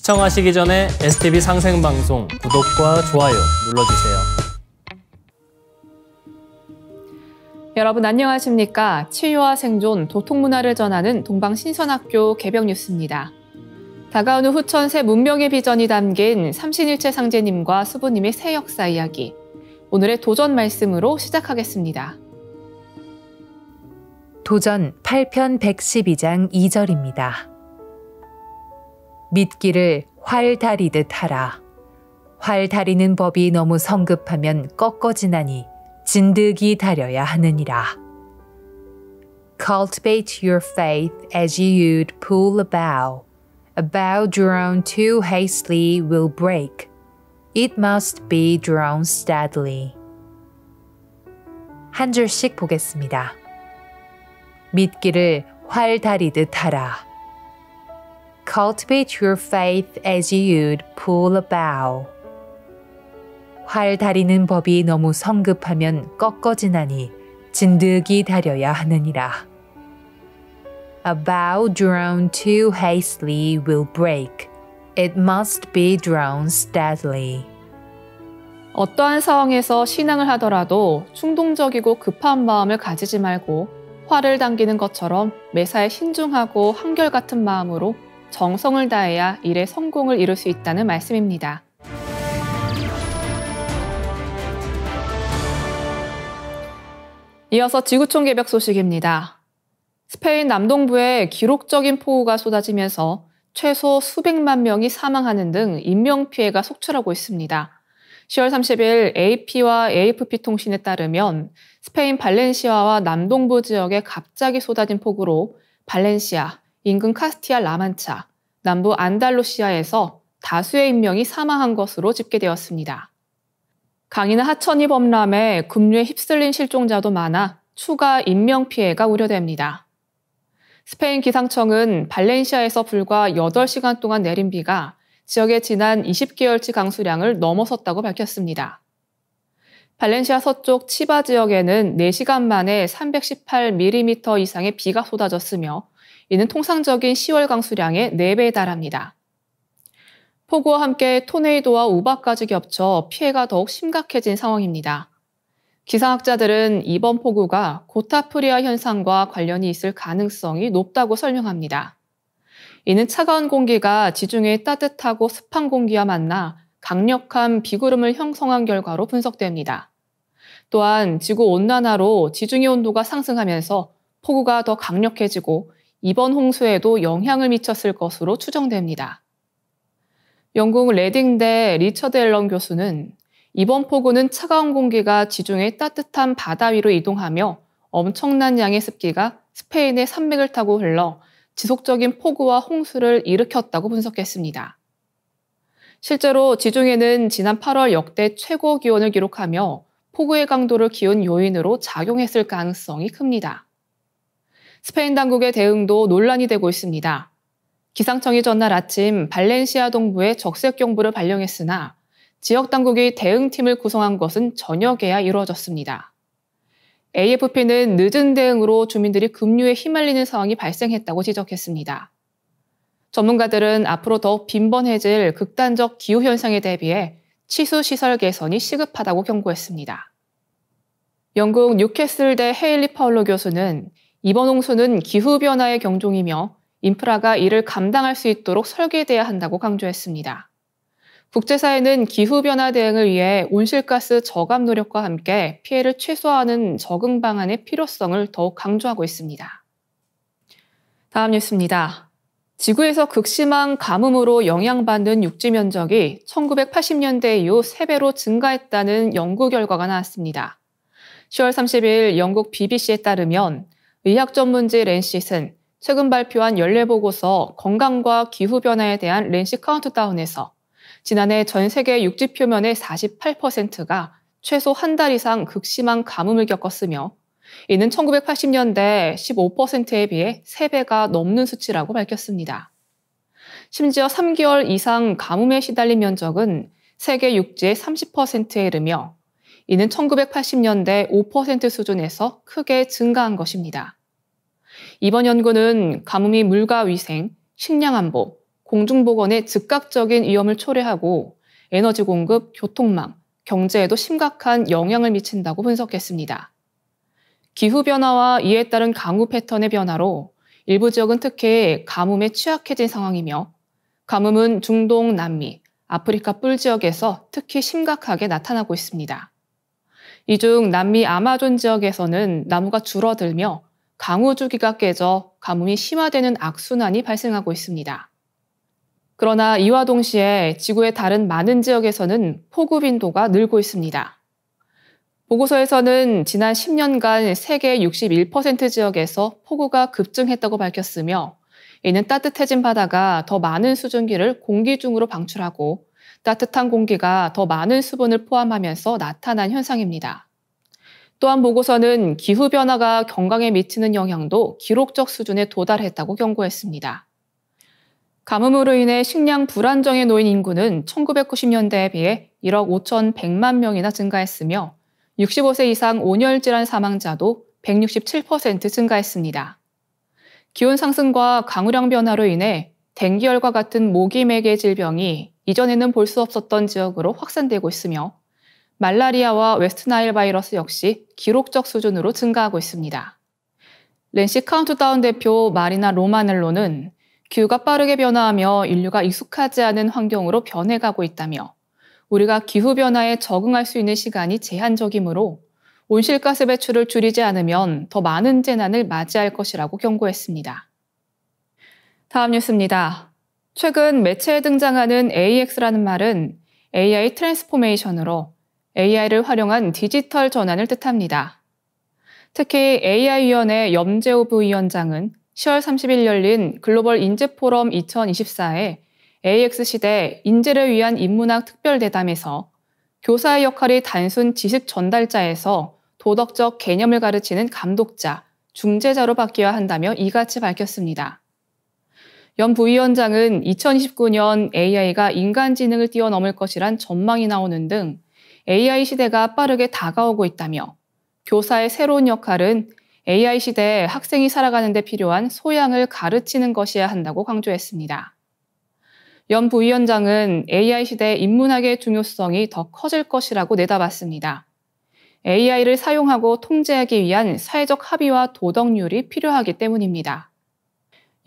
시청하시기 전에 STV 상생방송 구독과 좋아요 눌러주세요. 여러분 안녕하십니까? 치유와 생존, 도통문화를 전하는 동방신선학교 개벽 뉴스입니다. 다가오는 후천 새 문명의 비전이 담긴 삼신일체 상제님과 수부님의 새 역사 이야기. 오늘의 도전 말씀으로 시작하겠습니다. 도전 8편 112장 2절입니다. 믿기를 활 다리듯 하라. 활 다리는 법이 너무 성급하면 꺾어지나니 진득이 다려야 하느니라. Cultivate your faith as you'd pull a bow. A bow drawn too hastily will break. It must be drawn steadily. 한 줄씩 보겠습니다. 믿기를 활 다리듯 하라. Cultivate your faith as you'd pull a bow. 활 다리는 법이 너무 성급하면 꺾어지나니 진득이 다려야 하느니라. A bow drawn too hastily will break. It must be drawn steadily. 어떠한 상황에서 신앙을 하더라도 충동적이고 급한 마음을 가지지 말고 활을 당기는 것처럼 매사에 신중하고 한결같은 마음으로 정성을 다해야 일의 성공을 이룰 수 있다는 말씀입니다. 이어서 지구촌 개벽 소식입니다. 스페인 남동부에 기록적인 폭우가 쏟아지면서 최소 수백만 명이 사망하는 등 인명피해가 속출하고 있습니다. 10월 30일 AP와 AFP 통신에 따르면 스페인 발렌시아와 남동부 지역에 갑자기 쏟아진 폭우로 발렌시아, 인근 카스티아 라만차, 남부 안달루시아에서 다수의 인명이 사망한 것으로 집계되었습니다. 강이나 하천이 범람해 급류에 휩쓸린 실종자도 많아 추가 인명피해가 우려됩니다. 스페인 기상청은 발렌시아에서 불과 8시간 동안 내린 비가 지역의 지난 20개월치 강수량을 넘어섰다고 밝혔습니다. 발렌시아 서쪽 치바 지역에는 4시간 만에 318mm 이상의 비가 쏟아졌으며 이는 통상적인 10월 강수량의 4배에 달합니다. 폭우와 함께 토네이도와 우박까지 겹쳐 피해가 더욱 심각해진 상황입니다. 기상학자들은 이번 폭우가 고타프리아 현상과 관련이 있을 가능성이 높다고 설명합니다. 이는 차가운 공기가 지중해의 따뜻하고 습한 공기와 만나 강력한 비구름을 형성한 결과로 분석됩니다. 또한 지구온난화로 지중해 온도가 상승하면서 폭우가 더 강력해지고 이번 홍수에도 영향을 미쳤을 것으로 추정됩니다. 영국 레딩대 리처드 앨런 교수는 이번 폭우는 차가운 공기가 지중해 따뜻한 바다 위로 이동하며 엄청난 양의 습기가 스페인의 산맥을 타고 흘러 지속적인 폭우와 홍수를 일으켰다고 분석했습니다. 실제로 지중해는 지난 8월 역대 최고 기온을 기록하며 폭우의 강도를 키운 요인으로 작용했을 가능성이 큽니다. 스페인 당국의 대응도 논란이 되고 있습니다. 기상청이 전날 아침 발렌시아 동부에 적색경보를 발령했으나 지역 당국이 대응팀을 구성한 것은 저녁에야 이루어졌습니다. AFP는 늦은 대응으로 주민들이 급류에 휘말리는 상황이 발생했다고 지적했습니다. 전문가들은 앞으로 더욱 빈번해질 극단적 기후현상에 대비해 치수시설 개선이 시급하다고 경고했습니다. 영국 뉴캐슬대 헤일리 파울로 교수는 이번 홍수는 기후변화의 경종이며 인프라가 이를 감당할 수 있도록 설계돼야 한다고 강조했습니다. 국제사회는 기후변화 대응을 위해 온실가스 저감 노력과 함께 피해를 최소화하는 적응 방안의 필요성을 더욱 강조하고 있습니다. 다음 뉴스입니다. 지구에서 극심한 가뭄으로 영향받는 육지 면적이 1980년대 이후 3배로 증가했다는 연구 결과가 나왔습니다. 10월 30일 영국 BBC에 따르면 의학 전문지 랜싯은 최근 발표한 연례보고서 건강과 기후변화에 대한 랜싯 카운트다운에서 지난해 전 세계 육지 표면의 48%가 최소 한 달 이상 극심한 가뭄을 겪었으며 이는 1980년대 15%에 비해 3배가 넘는 수치라고 밝혔습니다. 심지어 3개월 이상 가뭄에 시달린 면적은 세계 육지의 30%에 이르며 이는 1980년대 5% 수준에서 크게 증가한 것입니다. 이번 연구는 가뭄이 물가 위생, 식량 안보, 공중보건의 즉각적인 위험을 초래하고 에너지 공급, 교통망, 경제에도 심각한 영향을 미친다고 분석했습니다. 기후변화와 이에 따른 강우 패턴의 변화로 일부 지역은 특히 가뭄에 취약해진 상황이며 가뭄은 중동, 남미, 아프리카 뿔 지역에서 특히 심각하게 나타나고 있습니다. 이 중 남미 아마존 지역에서는 나무가 줄어들며 강우 주기가 깨져 가뭄이 심화되는 악순환이 발생하고 있습니다. 그러나 이와 동시에 지구의 다른 많은 지역에서는 폭우 빈도가 늘고 있습니다. 보고서에서는 지난 10년간 세계 61% 지역에서 폭우가 급증했다고 밝혔으며 이는 따뜻해진 바다가 더 많은 수증기를 공기 중으로 방출하고 따뜻한 공기가 더 많은 수분을 포함하면서 나타난 현상입니다. 또한 보고서는 기후변화가 건강에 미치는 영향도 기록적 수준에 도달했다고 경고했습니다. 가뭄으로 인해 식량 불안정에 놓인 인구는 1990년대에 비해 1억 5,100만 명이나 증가했으며 65세 이상 온열질환 사망자도 167% 증가했습니다. 기온 상승과 강우량 변화로 인해 댕기열과 같은 모기매개 질병이 이전에는 볼 수 없었던 지역으로 확산되고 있으며 말라리아와 웨스트나일 바이러스 역시 기록적 수준으로 증가하고 있습니다. 랜시 카운트다운 대표 마리나 로마넬로는 기후가 빠르게 변화하며 인류가 익숙하지 않은 환경으로 변해가고 있다며 우리가 기후변화에 적응할 수 있는 시간이 제한적이므로 온실가스 배출을 줄이지 않으면 더 많은 재난을 맞이할 것이라고 경고했습니다. 다음 뉴스입니다. 최근 매체에 등장하는 AX라는 말은 AI 트랜스포메이션으로 AI를 활용한 디지털 전환을 뜻합니다. 특히 AI위원회 염재호 부위원장은 10월 30일 열린 글로벌 인재포럼 2024에 AX 시대 인재를 위한 인문학 특별대담에서 교사의 역할이 단순 지식 전달자에서 도덕적 개념을 가르치는 감독자, 중재자로 바뀌어야 한다며 이같이 밝혔습니다. 염 부위원장은 2029년 AI가 인간지능을 뛰어넘을 것이란 전망이 나오는 등 AI 시대가 빠르게 다가오고 있다며 교사의 새로운 역할은 AI 시대에 학생이 살아가는 데 필요한 소양을 가르치는 것이어야 한다고 강조했습니다. 염 부위원장은 AI 시대 인문학의 중요성이 더 커질 것이라고 내다봤습니다. AI를 사용하고 통제하기 위한 사회적 합의와 도덕률이 필요하기 때문입니다.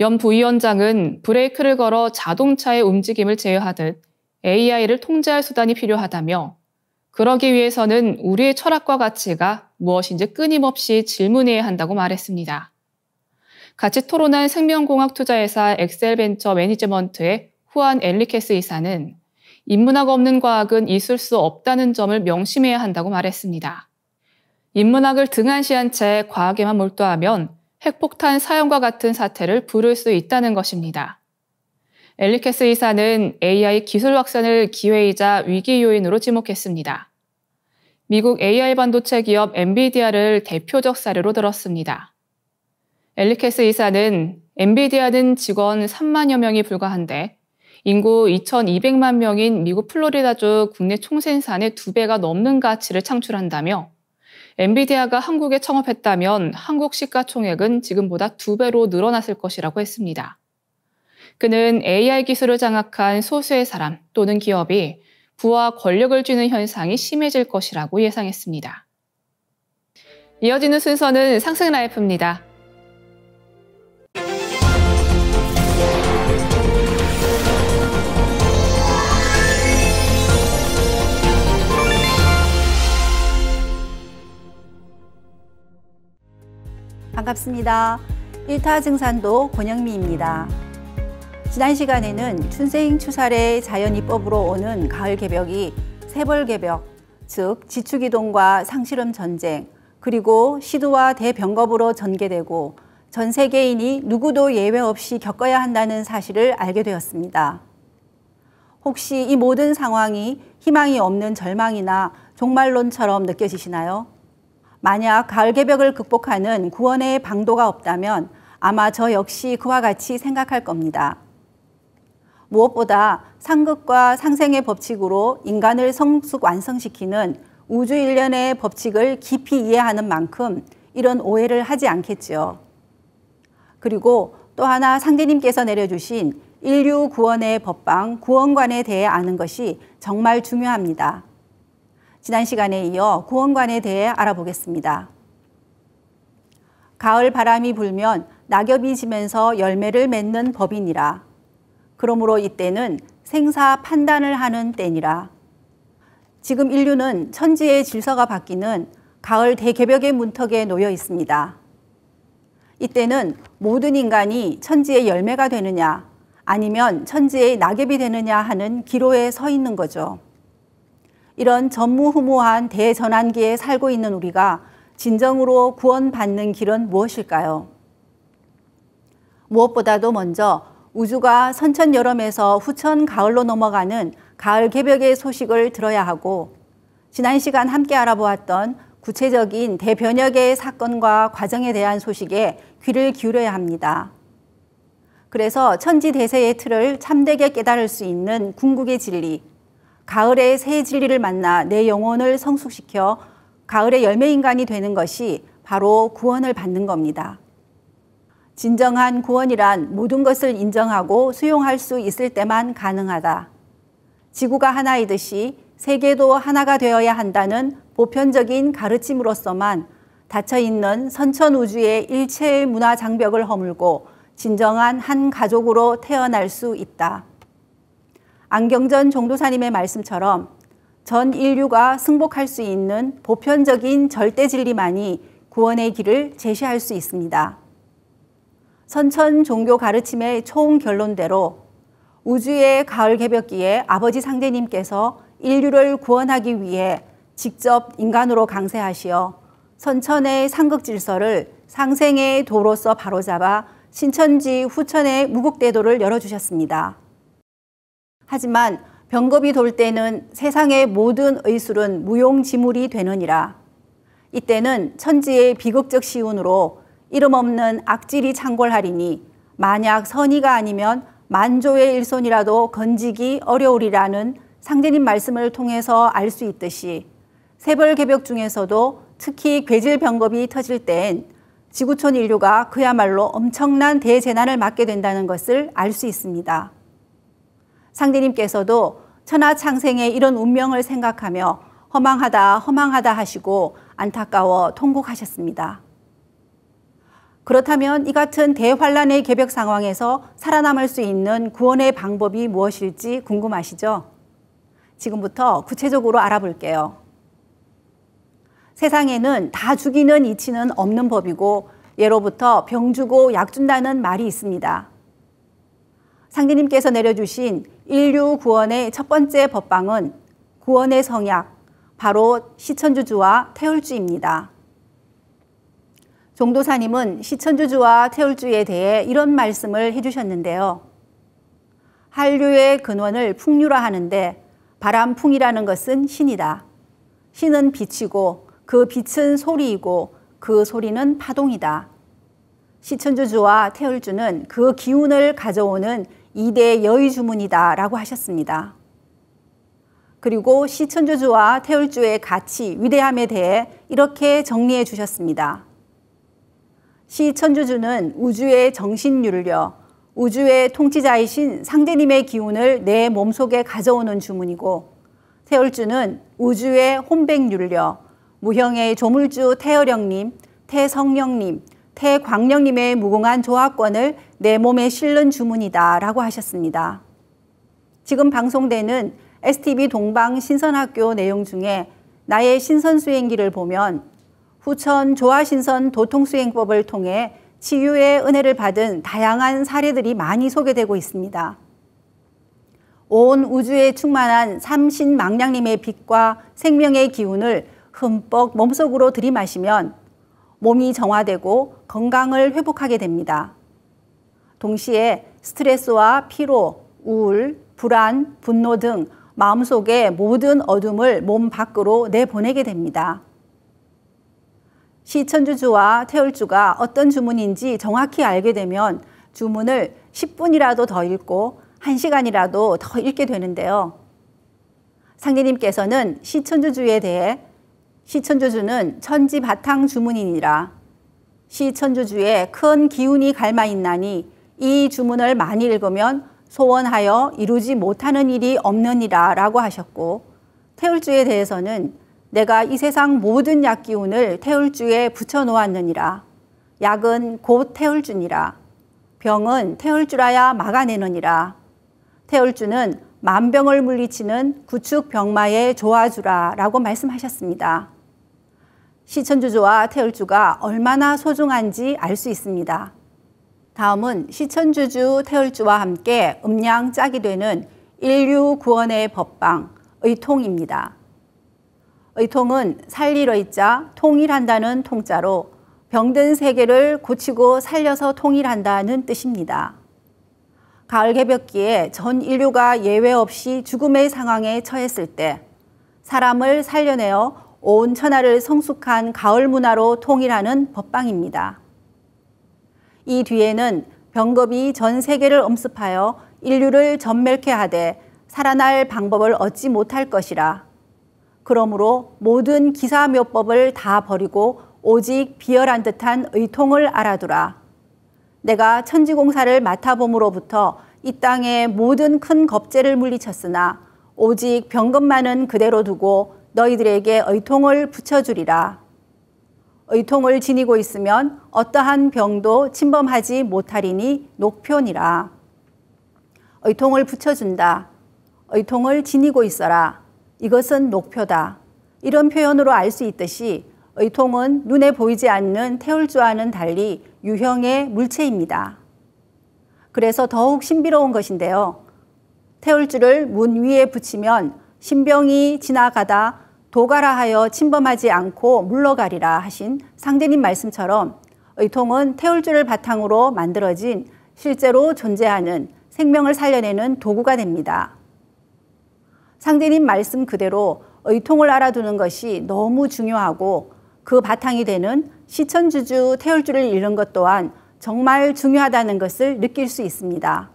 염 부위원장은 브레이크를 걸어 자동차의 움직임을 제어하듯 AI를 통제할 수단이 필요하다며 그러기 위해서는 우리의 철학과 가치가 무엇인지 끊임없이 질문해야 한다고 말했습니다. 같이 토론한 생명공학 투자회사 엑셀벤처 매니지먼트의 후안 엔리케스 이사는 인문학 없는 과학은 있을 수 없다는 점을 명심해야 한다고 말했습니다. 인문학을 등한시한 채 과학에만 몰두하면 핵폭탄 사용과 같은 사태를 부를 수 있다는 것입니다. 엘리케스 이사는 AI 기술 확산을 기회이자 위기 요인으로 지목했습니다. 미국 AI 반도체 기업 엔비디아를 대표적 사례로 들었습니다. 엘리케스 이사는 엔비디아는 직원 3만여 명이 불과한데 인구 2,200만 명인 미국 플로리다주 국내 총생산의 2배가 넘는 가치를 창출한다며 엔비디아가 한국에 창업했다면 한국 시가총액은 지금보다 2배로 늘어났을 것이라고 했습니다. 그는 AI 기술을 장악한 소수의 사람 또는 기업이 부와 권력을 쥐는 현상이 심해질 것이라고 예상했습니다. 이어지는 순서는 상승라이프입니다. 반갑습니다. 1타 증산도 권영미입니다. 지난 시간에는 춘생추살의 자연이법으로 오는 가을개벽이 세벌개벽, 즉 지축이동과 상실험 전쟁, 그리고 시두와 대병겁으로 전개되고 전 세계인이 누구도 예외 없이 겪어야 한다는 사실을 알게 되었습니다. 혹시 이 모든 상황이 희망이 없는 절망이나 종말론처럼 느껴지시나요? 만약 가을개벽을 극복하는 구원의 방도가 없다면 아마 저 역시 그와 같이 생각할 겁니다. 무엇보다 상극과 상생의 법칙으로 인간을 성숙 완성시키는 우주 일련의 법칙을 깊이 이해하는 만큼 이런 오해를 하지 않겠지요. 그리고 또 하나 상대님께서 내려주신 인류 구원의 법방, 구원관에 대해 아는 것이 정말 중요합니다. 지난 시간에 이어 구원관에 대해 알아보겠습니다. 가을 바람이 불면 낙엽이 지면서 열매를 맺는 법이니라. 그러므로 이때는 생사 판단을 하는 때니라. 지금 인류는 천지의 질서가 바뀌는 가을 대개벽의 문턱에 놓여 있습니다. 이때는 모든 인간이 천지의 열매가 되느냐 아니면 천지의 낙엽이 되느냐 하는 기로에 서 있는 거죠. 이런 전무후무한 대전환기에 살고 있는 우리가 진정으로 구원받는 길은 무엇일까요? 무엇보다도 먼저 우주가 선천여름에서 후천 가을로 넘어가는 가을 개벽의 소식을 들어야 하고, 지난 시간 함께 알아보았던 구체적인 대변혁의 사건과 과정에 대한 소식에 귀를 기울여야 합니다. 그래서 천지대세의 틀을 참되게 깨달을 수 있는 궁극의 진리, 가을의 새 진리를 만나 내 영혼을 성숙시켜 가을의 열매인간이 되는 것이 바로 구원을 받는 겁니다. 진정한 구원이란 모든 것을 인정하고 수용할 수 있을 때만 가능하다. 지구가 하나이듯이 세계도 하나가 되어야 한다는 보편적인 가르침으로서만 닫혀있는 선천우주의 일체의 문화 장벽을 허물고 진정한 한 가족으로 태어날 수 있다. 안경전 종도사님의 말씀처럼 전 인류가 승복할 수 있는 보편적인 절대 진리만이 구원의 길을 제시할 수 있습니다. 선천 종교 가르침의 총 결론대로 우주의 가을 개벽기에 아버지 상제님께서 인류를 구원하기 위해 직접 인간으로 강세하시어 선천의 상극 질서를 상생의 도로서 바로잡아 신천지 후천의 무국대도를 열어주셨습니다. 하지만 병겁이 돌 때는 세상의 모든 의술은 무용지물이 되느니라. 이때는 천지의 비극적 시운으로 이름 없는 악질이 창궐하리니 만약 선의가 아니면 만조의 일손이라도 건지기 어려우리라는 상제님 말씀을 통해서 알 수 있듯이 세벌개벽 중에서도 특히 괴질병겁이 터질 때엔 지구촌 인류가 그야말로 엄청난 대재난을 맞게 된다는 것을 알 수 있습니다. 상제님께서도 천하창생의 이런 운명을 생각하며 허망하다 하시고 안타까워 통곡하셨습니다. 그렇다면 이 같은 대환란의 개벽 상황에서 살아남을 수 있는 구원의 방법이 무엇일지 궁금하시죠? 지금부터 구체적으로 알아볼게요. 세상에는 다 죽이는 이치는 없는 법이고 예로부터 병 주고 약 준다는 말이 있습니다. 상제님께서 내려주신 인류 구원의 첫 번째 법방은 구원의 성약, 바로 시천주주와 태울주입니다. 종도사님은 시천주주와 태울주에 대해 이런 말씀을 해주셨는데요. 한류의 근원을 풍류라 하는데 바람풍이라는 것은 신이다. 신은 빛이고 그 빛은 소리이고 그 소리는 파동이다. 시천주주와 태울주는 그 기운을 가져오는 2대 여의 주문이다 라고 하셨습니다. 그리고 시천주주와 태울주의 가치, 위대함에 대해 이렇게 정리해 주셨습니다. 시천주주는 우주의 정신율려 우주의 통치자이신 상제님의 기운을 내 몸속에 가져오는 주문이고, 태울주는 우주의 혼백율려 무형의 조물주 태어령님, 태성령님, 태광령님의 무궁한 조합권을 내 몸에 실는 주문이다 라고 하셨습니다. 지금 방송되는 STV 동방 신선학교 내용 중에 나의 신선수행기를 보면 후천 조화신선 도통수행법을 통해 치유의 은혜를 받은 다양한 사례들이 많이 소개되고 있습니다. 온 우주에 충만한 삼신망량님의 빛과 생명의 기운을 흠뻑 몸속으로 들이마시면 몸이 정화되고 건강을 회복하게 됩니다. 동시에 스트레스와 피로, 우울, 불안, 분노 등 마음속의 모든 어둠을 몸 밖으로 내보내게 됩니다. 시천주주와 태울주가 어떤 주문인지 정확히 알게 되면 주문을 10분이라도 더 읽고 1시간이라도 더 읽게 되는데요. 상제님께서는 시천주주에 대해 시천주주는 천지 바탕 주문이니라. 시천주주에 큰 기운이 갈마 있나니 이 주문을 많이 읽으면 소원하여 이루지 못하는 일이 없느니라 라고 하셨고, 태울주에 대해서는 내가 이 세상 모든 약기운을 태울주에 붙여놓았느니라. 약은 곧 태울주니라. 병은 태울주라야 막아내느니라. 태울주는 만병을 물리치는 구축병마의 조화주라 라고 말씀하셨습니다. 시천주조와 태울주가 얼마나 소중한지 알 수 있습니다. 다음은 시천주주 태울주와 함께 음양짝이 되는 인류 구원의 법방, 의통입니다. 의통은 살릴 의자, 통일한다는 통자로 병든 세계를 고치고 살려서 통일한다는 뜻입니다. 가을 개벽기에 전 인류가 예외 없이 죽음의 상황에 처했을 때 사람을 살려내어 온 천하를 성숙한 가을 문화로 통일하는 법방입니다. 이 뒤에는 병겁이 전 세계를 엄습하여 인류를 전멸케 하되 살아날 방법을 얻지 못할 것이라. 그러므로 모든 기사묘법을 다 버리고 오직 비열한 듯한 의통을 알아두라. 내가 천지공사를 맡아봄으로부터 이 땅의 모든 큰 겁제를 물리쳤으나 오직 병겁만은 그대로 두고 너희들에게 의통을 붙여주리라. 의통을 지니고 있으면 어떠한 병도 침범하지 못하리니 녹표니라. 의통을 붙여준다. 의통을 지니고 있어라. 이것은 녹표다. 이런 표현으로 알 수 있듯이 의통은 눈에 보이지 않는 태울주와는 달리 유형의 물체입니다. 그래서 더욱 신비로운 것인데요. 태울주를 문 위에 붙이면 신병이 지나가다 도가라 하여 침범하지 않고 물러가리라 하신 상제님 말씀처럼 의통은 태울주를 바탕으로 만들어진 실제로 존재하는 생명을 살려내는 도구가 됩니다. 상제님 말씀 그대로 의통을 알아두는 것이 너무 중요하고 그 바탕이 되는 시천주주 태울주를 잃는 것 또한 정말 중요하다는 것을 느낄 수 있습니다.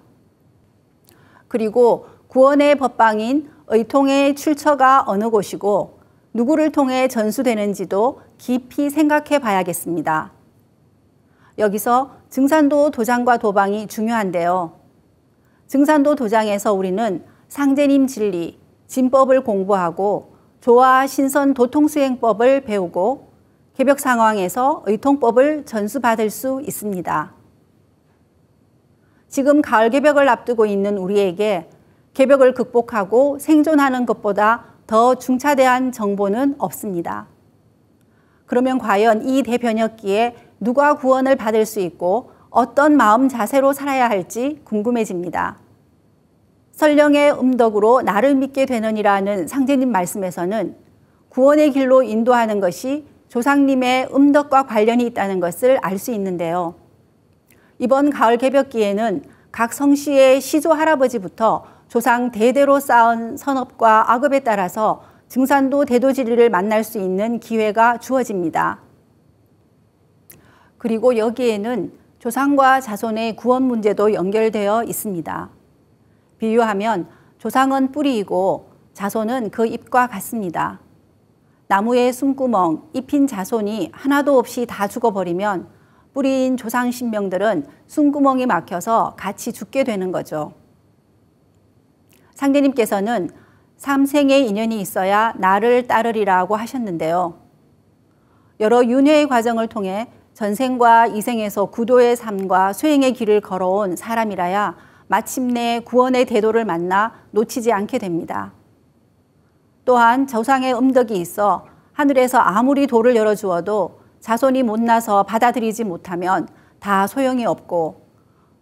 그리고 구원의 법방인 의통의 출처가 어느 곳이고 누구를 통해 전수되는지도 깊이 생각해 봐야겠습니다. 여기서 증산도 도장과 도방이 중요한데요. 증산도 도장에서 우리는 상제님 진리, 진법을 공부하고 조화 신선 도통수행법을 배우고 개벽 상황에서 의통법을 전수받을 수 있습니다. 지금 가을 개벽을 앞두고 있는 우리에게 개벽을 극복하고 생존하는 것보다 더 중차대한 정보는 없습니다. 그러면 과연 이 대변혁기에 누가 구원을 받을 수 있고 어떤 마음 자세로 살아야 할지 궁금해집니다. 설령의 음덕으로 나를 믿게 되느니라는 상제님 말씀에서는 구원의 길로 인도하는 것이 조상님의 음덕과 관련이 있다는 것을 알 수 있는데요. 이번 가을 개벽기에는 각 성씨의 시조 할아버지부터 조상 대대로 쌓은 선업과 악업에 따라서 증산도 대도지리를 만날 수 있는 기회가 주어집니다. 그리고 여기에는 조상과 자손의 구원 문제도 연결되어 있습니다. 비유하면 조상은 뿌리이고 자손은 그 잎과 같습니다. 나무의 숨구멍, 잎인 자손이 하나도 없이 다 죽어버리면 뿌리인 조상 신명들은 숨구멍이 막혀서 같이 죽게 되는 거죠. 상대님께서는 삼생의 인연이 있어야 나를 따르리라고 하셨는데요. 여러 윤회의 과정을 통해 전생과 이생에서 구도의 삶과 수행의 길을 걸어온 사람이라야 마침내 구원의 대도를 만나 놓치지 않게 됩니다. 또한 조상의 음덕이 있어 하늘에서 아무리 도를 열어주어도 자손이 못나서 받아들이지 못하면 다 소용이 없고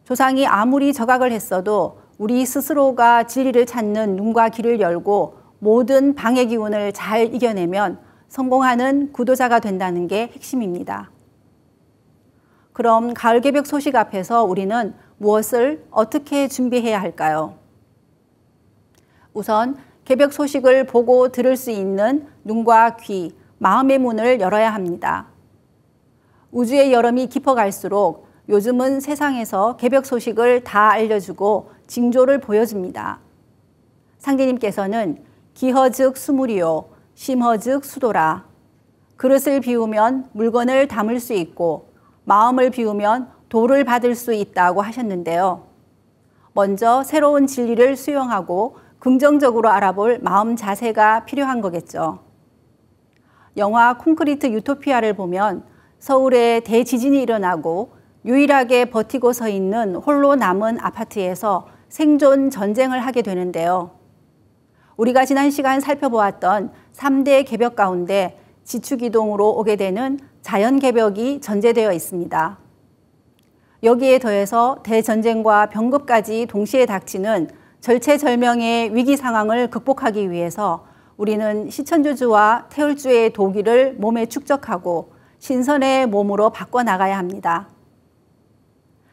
조상이 아무리 저각을 했어도 우리 스스로가 진리를 찾는 눈과 귀를 열고 모든 방해 기운을 잘 이겨내면 성공하는 구도자가 된다는 게 핵심입니다. 그럼 가을 개벽 소식 앞에서 우리는 무엇을 어떻게 준비해야 할까요? 우선 개벽 소식을 보고 들을 수 있는 눈과 귀, 마음의 문을 열어야 합니다. 우주의 여름이 깊어갈수록 요즘은 세상에서 개벽 소식을 다 알려주고 징조를 보여줍니다. 상제님께서는 기허즉 수물이요, 심허즉 수도라. 그릇을 비우면 물건을 담을 수 있고 마음을 비우면 도를 받을 수 있다고 하셨는데요. 먼저 새로운 진리를 수용하고 긍정적으로 알아볼 마음 자세가 필요한 거겠죠. 영화 콘크리트 유토피아를 보면 서울에 대지진이 일어나고 유일하게 버티고 서 있는 홀로 남은 아파트에서 생존 전쟁을 하게 되는데요. 우리가 지난 시간 살펴보았던 3대 개벽 가운데 지축이동으로 오게 되는 자연개벽이 전제되어 있습니다. 여기에 더해서 대전쟁과 병급까지 동시에 닥치는 절체절명의 위기 상황을 극복하기 위해서 우리는 시천주주와 태울주의 도기를 몸에 축적하고 신선의 몸으로 바꿔나가야 합니다.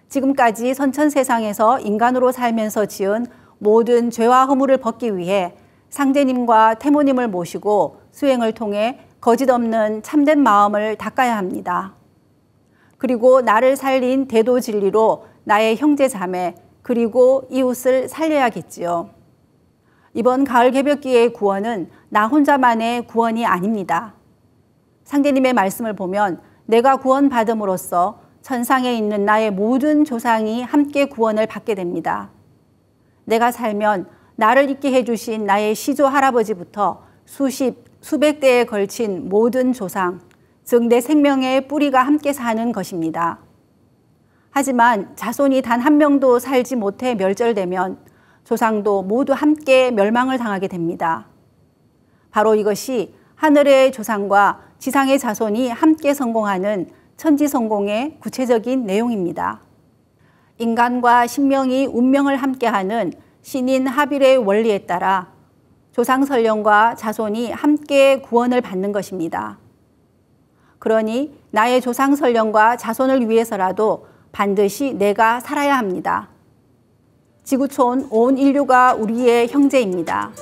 지금까지 선천세상에서 인간으로 살면서 지은 모든 죄와 허물을 벗기 위해 상제님과 태모님을 모시고 수행을 통해 거짓 없는 참된 마음을 닦아야 합니다. 그리고 나를 살린 대도 진리로 나의 형제 자매 그리고 이웃을 살려야겠지요. 이번 가을 개벽기의 구원은 나 혼자만의 구원이 아닙니다. 상제님의 말씀을 보면 내가 구원받음으로써 천상에 있는 나의 모든 조상이 함께 구원을 받게 됩니다. 내가 살면 나를 있게 해주신 나의 시조 할아버지부터 수백 대에 걸친 모든 조상, 즉 내 생명의 뿌리가 함께 사는 것입니다. 하지만 자손이 단 한 명도 살지 못해 멸절되면 조상도 모두 함께 멸망을 당하게 됩니다. 바로 이것이 하늘의 조상과 지상의 자손이 함께 성공하는 천지성공의 구체적인 내용입니다. 인간과 신명이 운명을 함께하는 신인 하빌의 원리에 따라 조상설령과 자손이 함께 구원을 받는 것입니다. 그러니 나의 조상설령과 자손을 위해서라도 반드시 내가 살아야 합니다. 지구촌 온 인류가 우리의 형제입니다.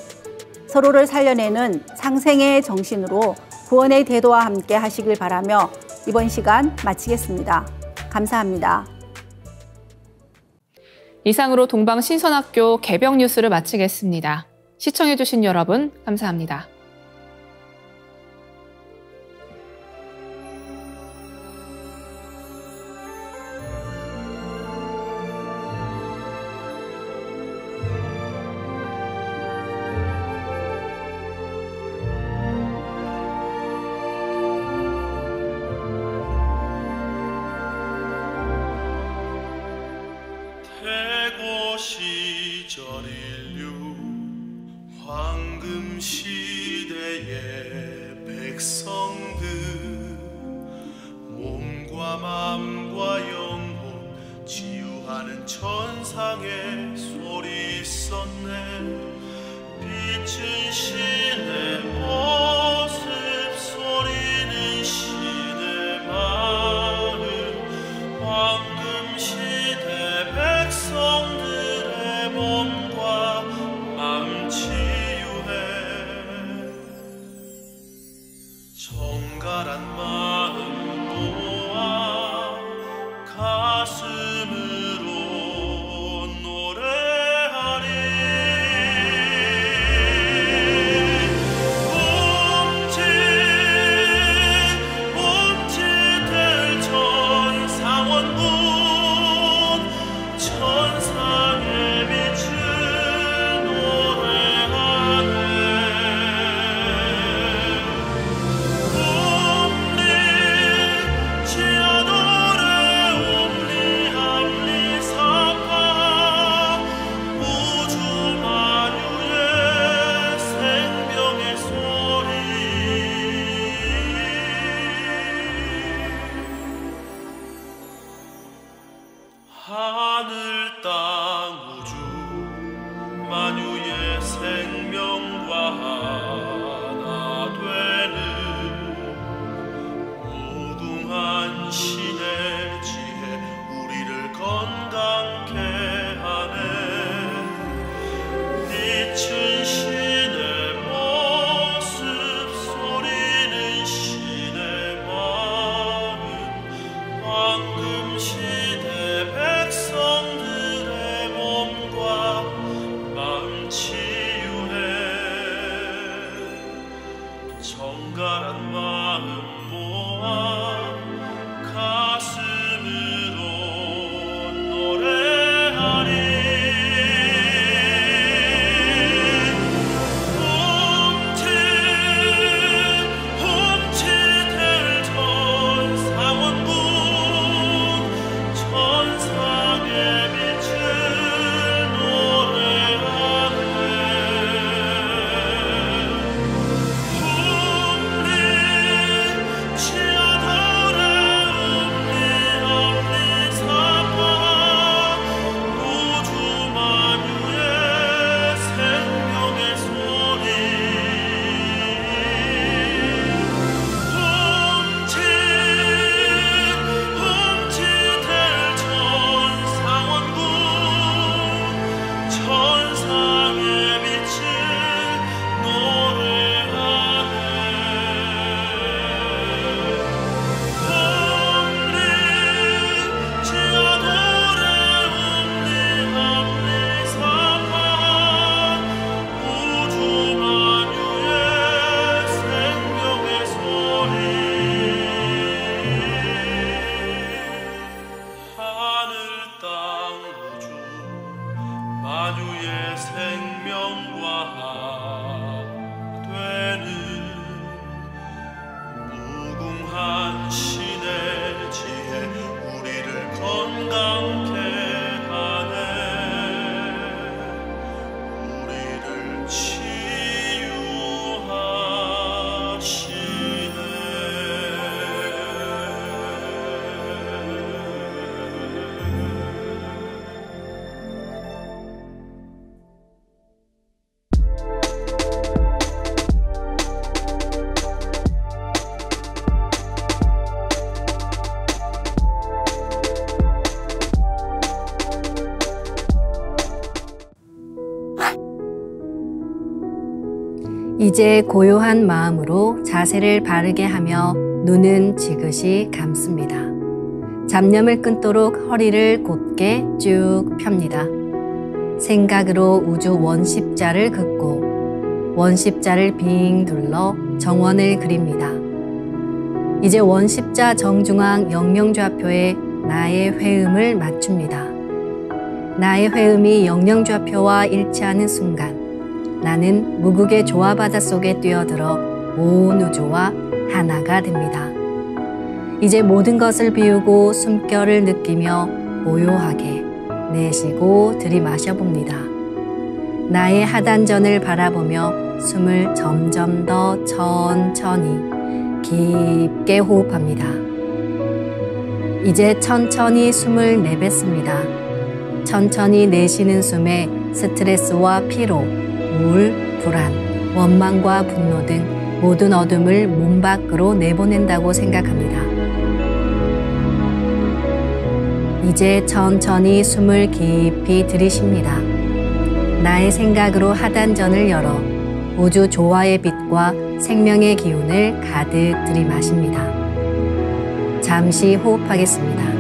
서로를 살려내는 상생의 정신으로 구원의 대도와 함께 하시길 바라며 이번 시간 마치겠습니다. 감사합니다. 이상으로 동방신선학교 개벽 뉴스를 마치겠습니다. 시청해주신 여러분 감사합니다. 시절 인류 황금 시대의 백성들 몸과 마음과 영혼 치유하는 천상의 소리 쏟네 빛은 신의 모습 소리는 신의 마음 황금 시대 백성들 몸과 마음 치유해 정갈한 마음 모아 가슴으로 노래하리 움찔움찔될 천상원군 천상에 하늘 땅 우주 만유의 생명과 하나 되는 무궁한 신의 지혜 우리를 건강케 하네 빛은 신의 모습 소리는 신의 마음 황금 시대 백성들의 몸과 마음 치유해 정갈한 마음 모아 가슴으로 노래하리 이제 고요한 마음으로 자세를 바르게 하며 눈은 지그시 감습니다. 잡념을 끊도록 허리를 곧게 쭉 펴니다. 생각으로 우주 원십자를 긋고 원십자를 빙 둘러 정원을 그립니다. 이제 원십자 정중앙 영영좌표에 나의 회음을 맞춥니다. 나의 회음이 영영좌표와 일치하는 순간 나는 무극의 조화바다 속에 뛰어들어 온 우주와 하나가 됩니다. 이제 모든 것을 비우고 숨결을 느끼며 고요하게 내쉬고 들이마셔 봅니다. 나의 하단전을 바라보며 숨을 점점 더 천천히 깊게 호흡합니다. 이제 천천히 숨을 내뱉습니다. 천천히 내쉬는 숨에 스트레스와 피로, 우울, 불안, 원망과 분노 등 모든 어둠을 몸 밖으로 내보낸다고 생각합니다. 이제 천천히 숨을 깊이 들이쉽니다. 나의 생각으로 하단전을 열어 우주 조화의 빛과 생명의 기운을 가득 들이마십니다. 잠시 호흡하겠습니다.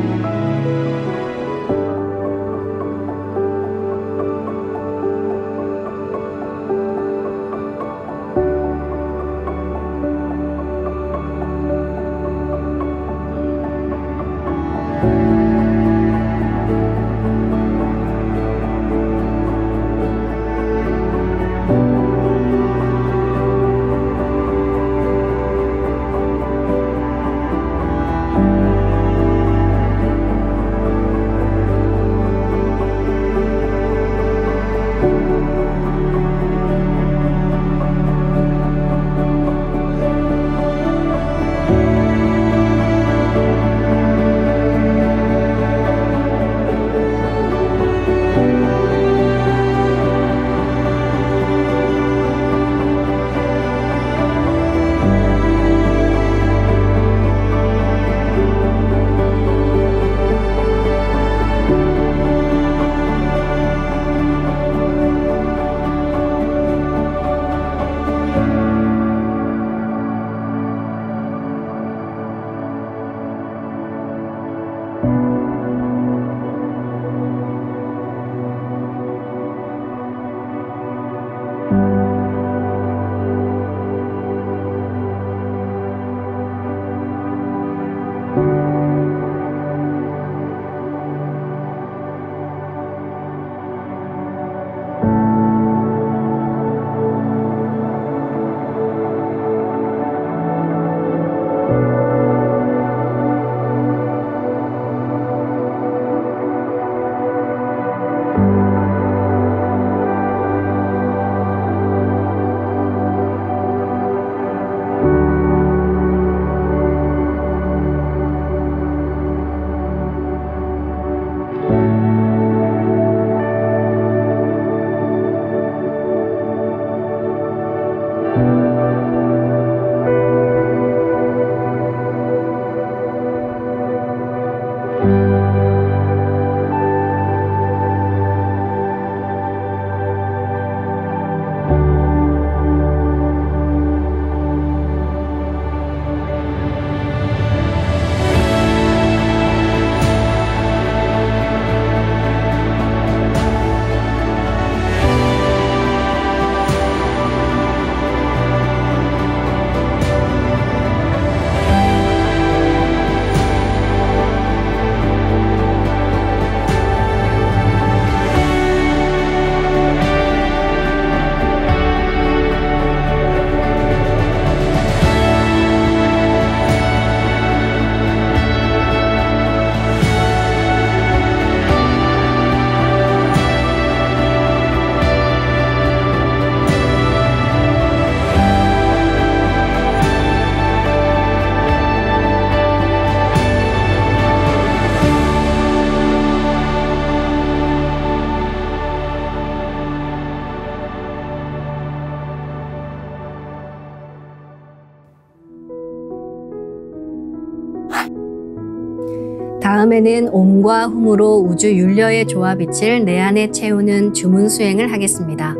다음에는 옴과 훔으로 우주 윤려의 조화빛을 내 안에 채우는 주문 수행을 하겠습니다.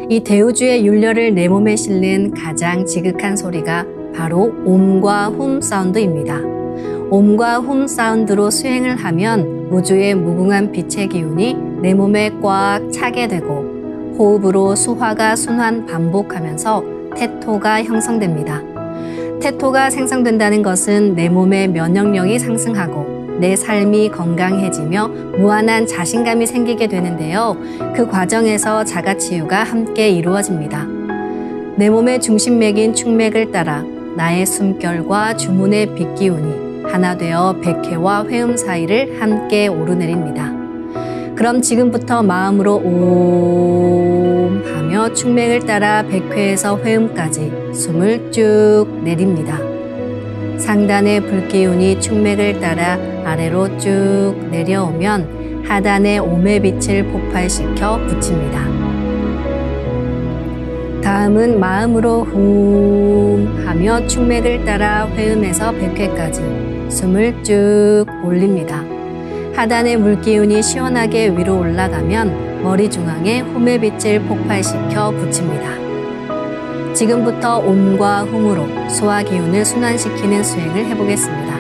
이 대우주의 윤려를 내 몸에 실는 가장 지극한 소리가 바로 옴과 훔 사운드입니다. 옴과 훔 사운드로 수행을 하면 우주의 무궁한 빛의 기운이 내 몸에 꽉 차게 되고 호흡으로 수화가 순환 반복하면서 태토가 형성됩니다. 태토가 생성된다는 것은 내 몸의 면역력이 상승하고 내 삶이 건강해지며 무한한 자신감이 생기게 되는데요. 그 과정에서 자가치유가 함께 이루어집니다. 내 몸의 중심맥인 축맥을 따라 나의 숨결과 주문의 빛기운이 하나 되어 백회와 회음 사이를 함께 오르내립니다. 그럼 지금부터 마음으로 옴 하며 축맥을 따라 백회에서 회음까지 숨을 쭉 내립니다. 상단의 불기운이 축맥을 따라 아래로 쭉 내려오면 하단의 옴의 빛을 폭발시켜 붙입니다. 다음은 마음으로 훔 하며 축맥을 따라 회음에서 백회까지 숨을 쭉 올립니다. 하단의 물기운이 시원하게 위로 올라가면 머리 중앙에 홈의 빛을 폭발시켜 붙입니다. 지금부터 옴과 훔으로 소화 기운을 순환시키는 수행을 해보겠습니다.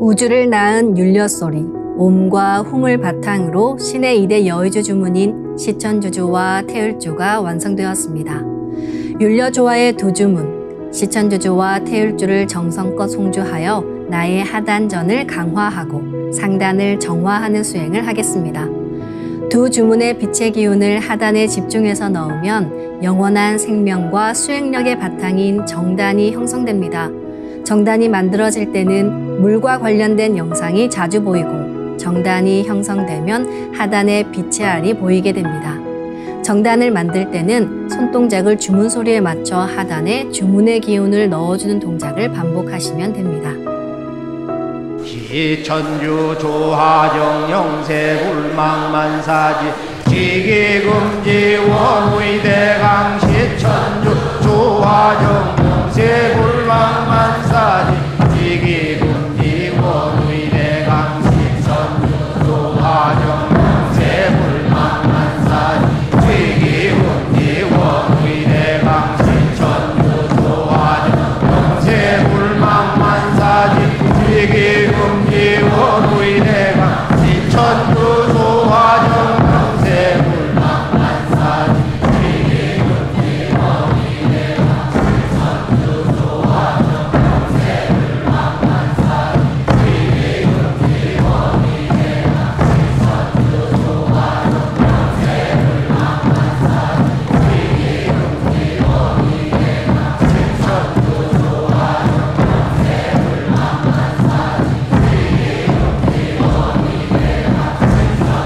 우주를 낳은 율려소리, 옴과 hum을 바탕으로 신의 2대 여의주 주문인 시천주주와 태율주가 완성되었습니다. 율려조화의 두 주문, 시천주주와 태율주를 정성껏 송주하여 나의 하단전을 강화하고 상단을 정화하는 수행을 하겠습니다. 두 주문의 빛의 기운을 하단에 집중해서 넣으면 영원한 생명과 수행력의 바탕인 정단이 형성됩니다. 정단이 만들어질 때는 물과 관련된 영상이 자주 보이고 정단이 형성되면 하단에 빛의 알이 보이게 됩니다. 정단을 만들 때는 손동작을 주문 소리에 맞춰 하단에 주문의 기운을 넣어주는 동작을 반복하시면 됩니다. 시천주 조화정 영세불망만사지 지기금지 원의대강 시천주 조화정 영세불망만사지 지기금지 원의대강 시천주 조화정 영세불망만사지 지기금지 원의대강 시천주 조화정 영세불망만사지 지기금지 원의대강 시천주 조화정 영세불망만사지 지기금지 원의대강 시천주 조화정 영세불망만사지 지기금지 원의대강 시천주 조화정 영세불망만사지 지기금지 원의대강 시천주 조화정 영세불망만사지 지기금지 원의대강 시천주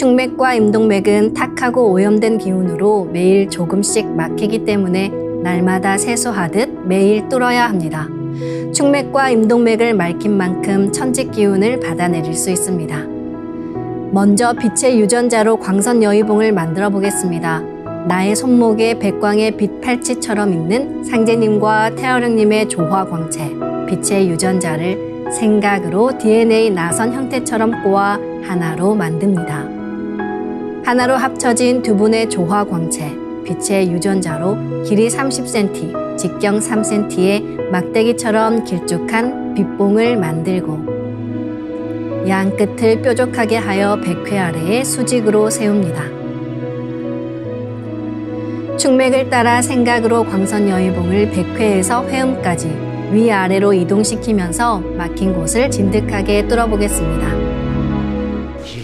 충맥과 임동맥은 탁하고 오염된 기운으로 매일 조금씩 막히기 때문에 날마다 세수하듯 매일 뚫어야 합니다. 충맥과 임동맥을 맑힌 만큼 천직 기운을 받아내릴 수 있습니다. 먼저 빛의 유전자로 광선여의봉을 만들어 보겠습니다. 나의 손목에 백광의 빛 팔찌처럼 있는 상제님과 태어령님의 조화광채, 빛의 유전자를 생각으로 DNA 나선 형태처럼 꼬아 하나로 만듭니다. 하나로 합쳐진 두 분의 조화광채, 빛의 유전자로 길이 30cm, 직경 3cm의 막대기처럼 길쭉한 빛봉을 만들고 양 끝을 뾰족하게 하여 백회 아래에 수직으로 세웁니다. 충맥을 따라 생각으로 광선여의봉을 백회에서 회음까지 위아래로 이동시키면서 막힌 곳을 진득하게 뚫어보겠습니다.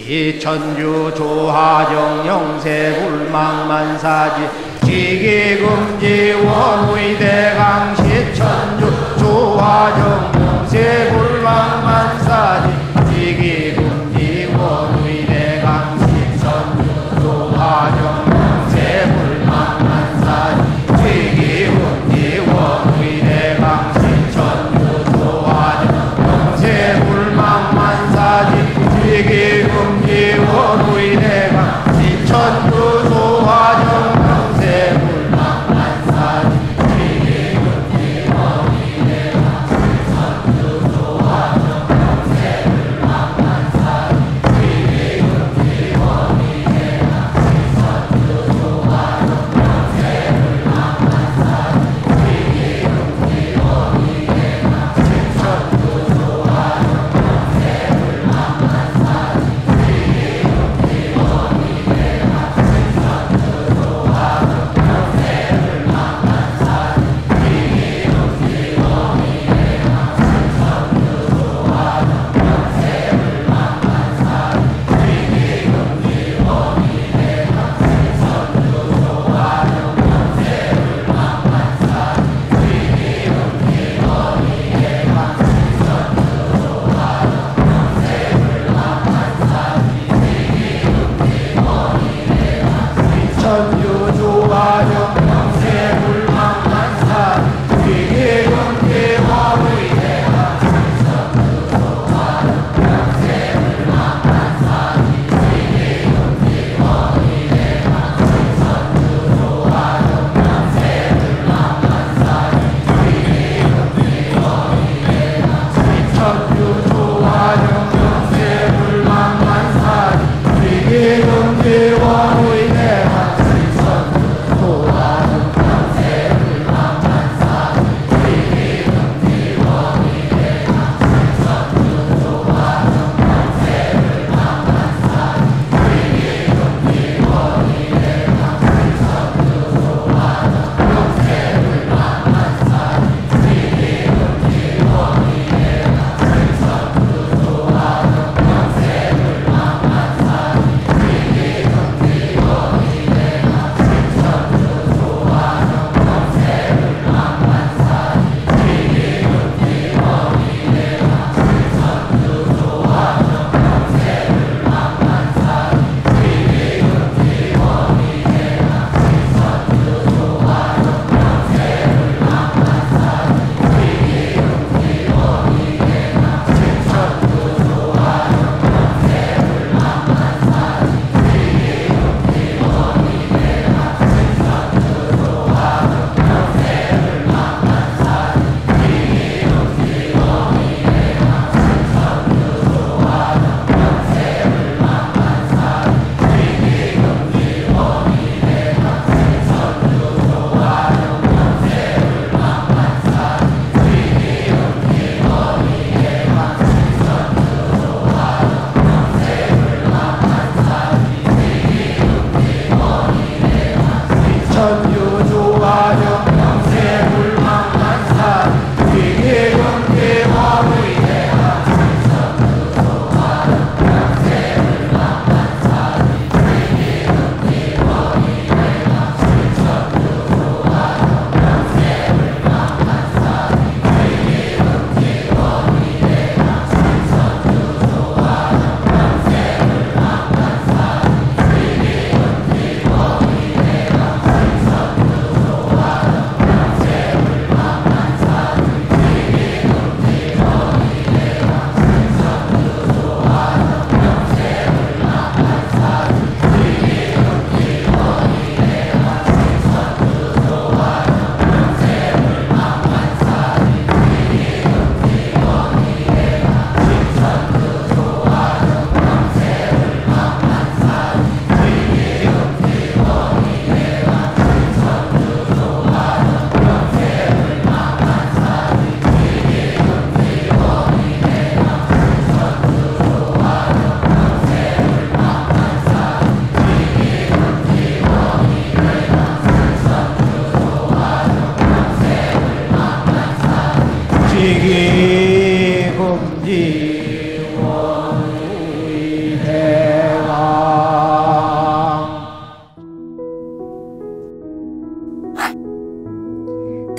기천주 조하정 영세불망만사지 지기금지 원의대강 시천주 조하정 영세불망만사지 지기금지 원의대강 시천주 조하정 영세불망만사지 지기금지 원의대강 시천주 조하정 영세불망만사지 지기금지 원의대강 시천주 조하정 영세불망만사지 지기금지 원의대강 시천주 조하정 영세불망만사지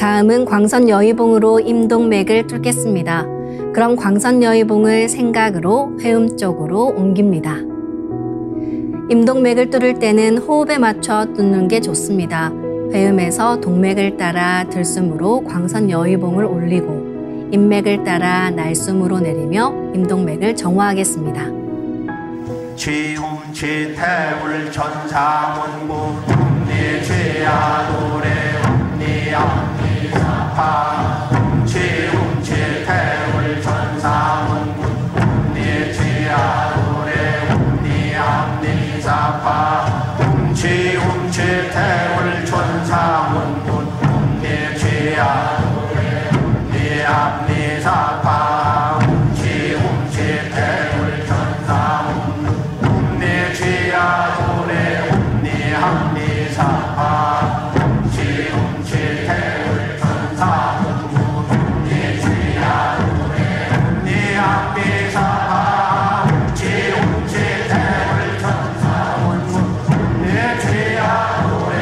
다음은 광선여의봉으로 임동맥을 뚫겠습니다. 그럼 광선여의봉을 생각으로 회음 쪽으로 옮깁니다. 임동맥을 뚫을 때는 호흡에 맞춰 뚫는 게 좋습니다. 회음에서 동맥을 따라 들숨으로 광선여의봉을 올리고 인맥을 따라 날숨으로 내리며 임동맥을 정화하겠습니다. 지움지태울 전사문구 니지야노래 니암니사파 지움지태울 전사문구 니지야노래 니암니사파 지움지태울 전사문구 니지야노래 니암니사파 지움지태울 전사문구 지야도래 니함니사파 지움지태울 전사문구 니지야도래 니함니사파 지움지태울 전사문구 니지야도래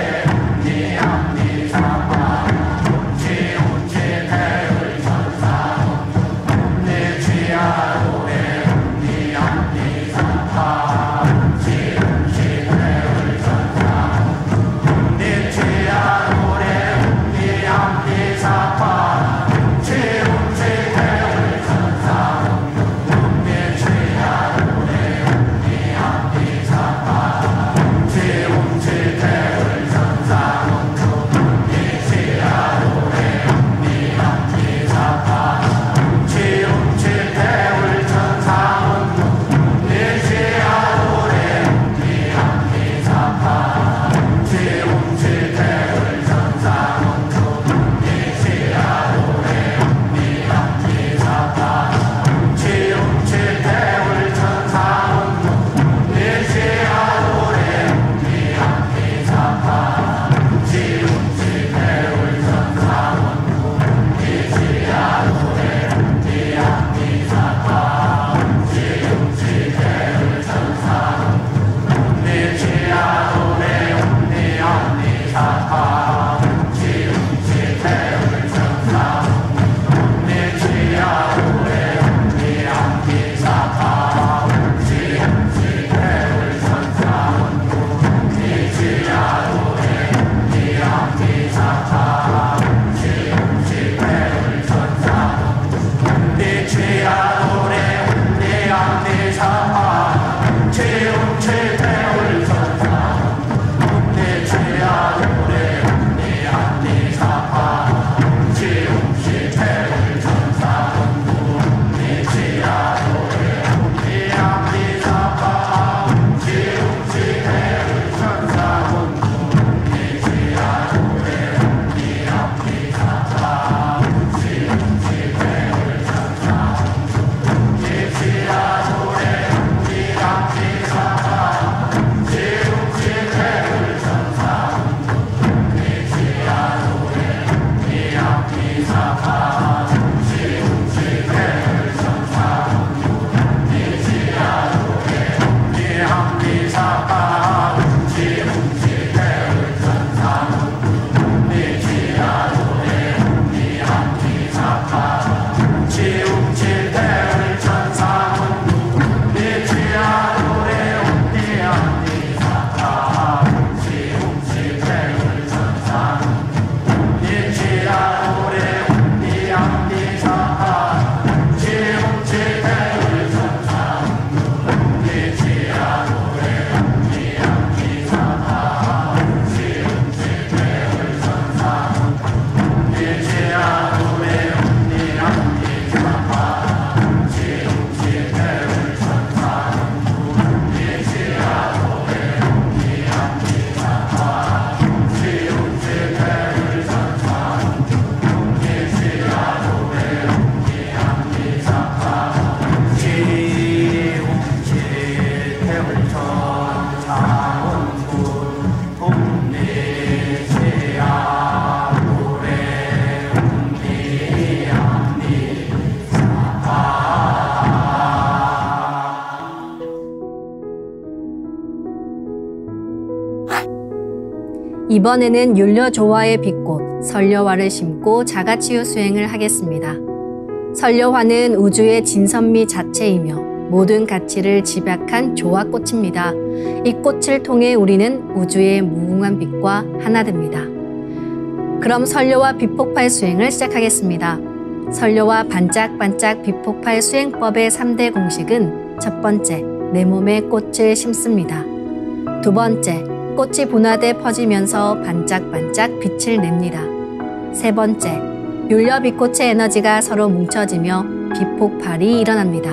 이번에는 율려조화의 빛꽃 설려화를 심고 자가치유 수행을 하겠습니다. 설려화는 우주의 진선미 자체이며 모든 가치를 집약한 조화꽃입니다. 이 꽃을 통해 우리는 우주의 무궁한 빛과 하나 됩니다. 그럼 설려화 빛폭발 수행을 시작하겠습니다. 설려화 반짝반짝 빛폭발 수행법의 3대 공식은 첫 번째, 내 몸에 꽃을 심습니다. 두 번째, 꽃이 분화돼 퍼지면서 반짝반짝 빛을 냅니다. 세 번째, 율려 빛꽃의 에너지가 서로 뭉쳐지며 빛폭발이 일어납니다.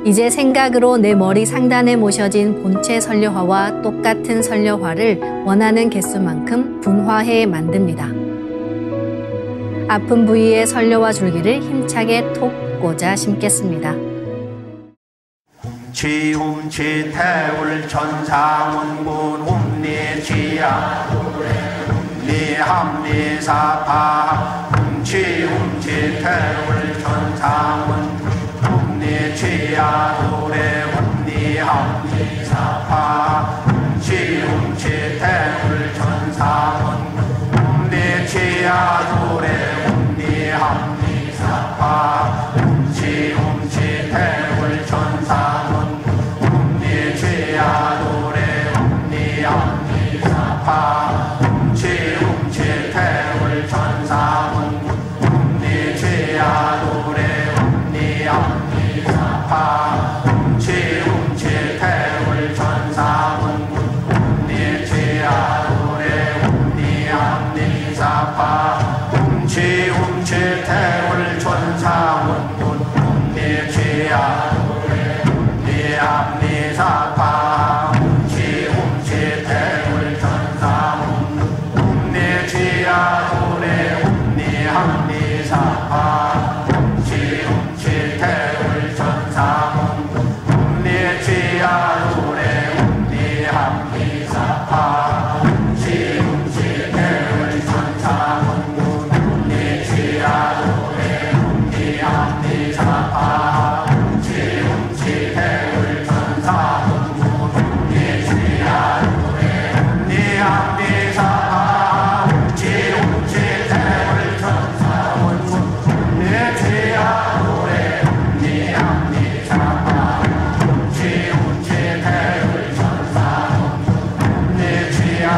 이제 생각으로 내 머리 상단에 모셔진 본체 설려화와 똑같은 설려화를 원하는 개수만큼 분화해 만듭니다. 아픈 부위에 설려화 줄기를 힘차게 톡 꽂아 심겠습니다. 훔치 태울 천상운군 훔리지야 훔리합리사파 훔치 태울 천상운군 훔리지야 도래 훔리합리사파 훔치 태울 천상운군 훔리지야 도래 훔리합리사파 훔치 태울 천상운군 훔리지야 도래 훔리합리사파 훔치 태울 천상운군 훔리지야 도래 훔리합리사파 훔치 태울 천상운군 훔리지야 도래 훔리합리사파 훔치 태울 천상운군 훔리지야 도래 훔리합리사파 훔치 태울 천상운군 훔리지야 도래 훔리합리사파 훔치 태울 천상운군 훔리지야 도래 훔리합리사파 훔치 태울 천상운군 훔리지야 도래 훔리합리사파 훔치 태울 천상운군 훔리지야 도래 훔리합리사파 훔치 태울 천상운군 훔리지야 도래 훔리합리사파 훔치 태울 천상운군 훔리지야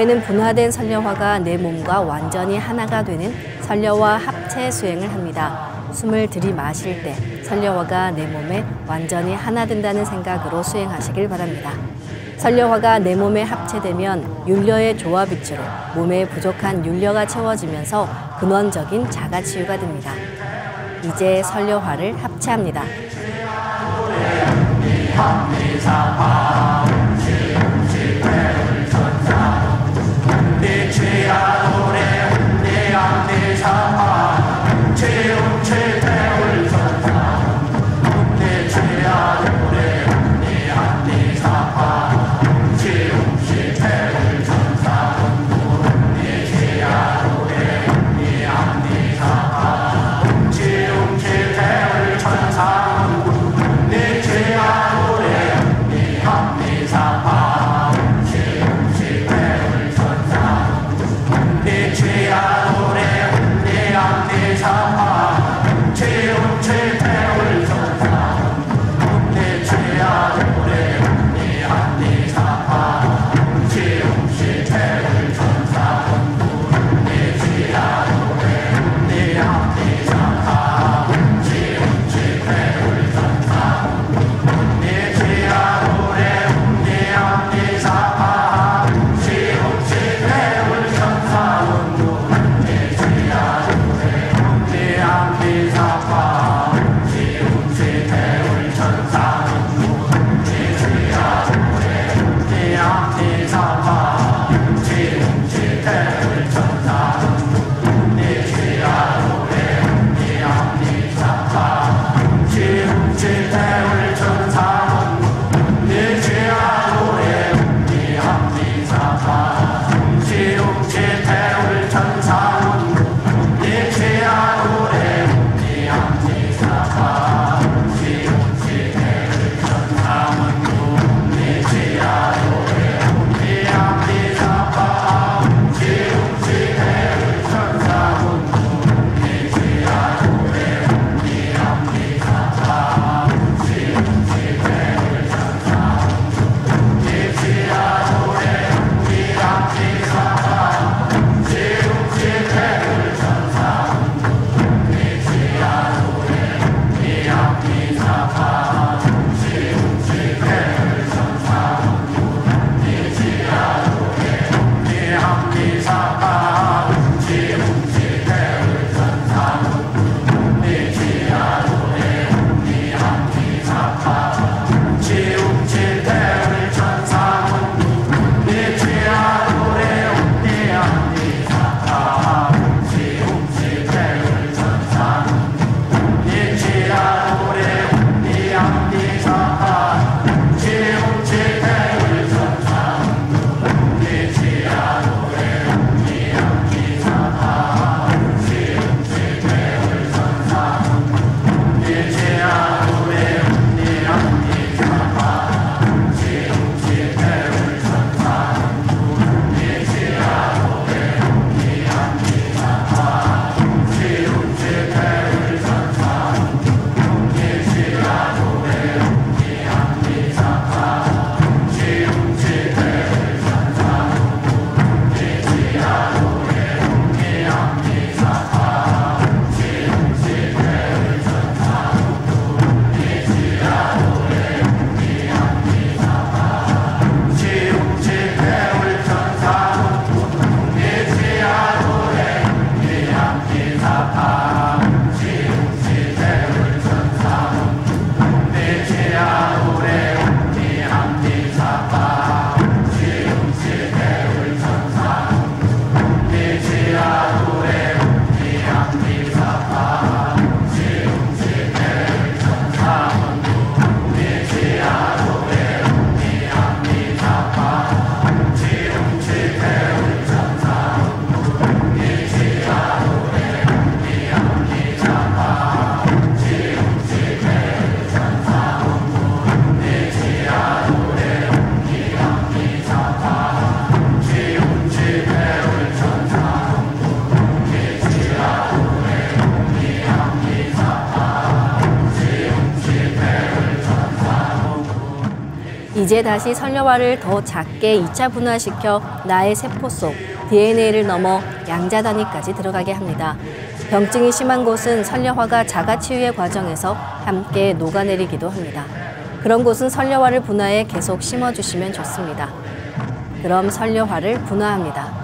다음에는 분화된 설려화가 내 몸과 완전히 하나가 되는 설려화 합체 수행을 합니다. 숨을 들이마실 때 설려화가 내 몸에 완전히 하나 된다는 생각으로 수행하시길 바랍니다. 설려화가 내 몸에 합체되면 율려의 조화 빛으로 몸에 부족한 율려가 채워지면서 근원적인 자가치유가 됩니다. 이제 설려화를 합체합니다. 사 이제 다시 설려화를 더 작게 2차 분화시켜 나의 세포 속 DNA를 넘어 양자 단위까지 들어가게 합니다. 병증이 심한 곳은 설려화가 자가 치유의 과정에서 함께 녹아내리기도 합니다. 그런 곳은 설려화를 분화해 계속 심어주시면 좋습니다. 그럼 설려화를 분화합니다.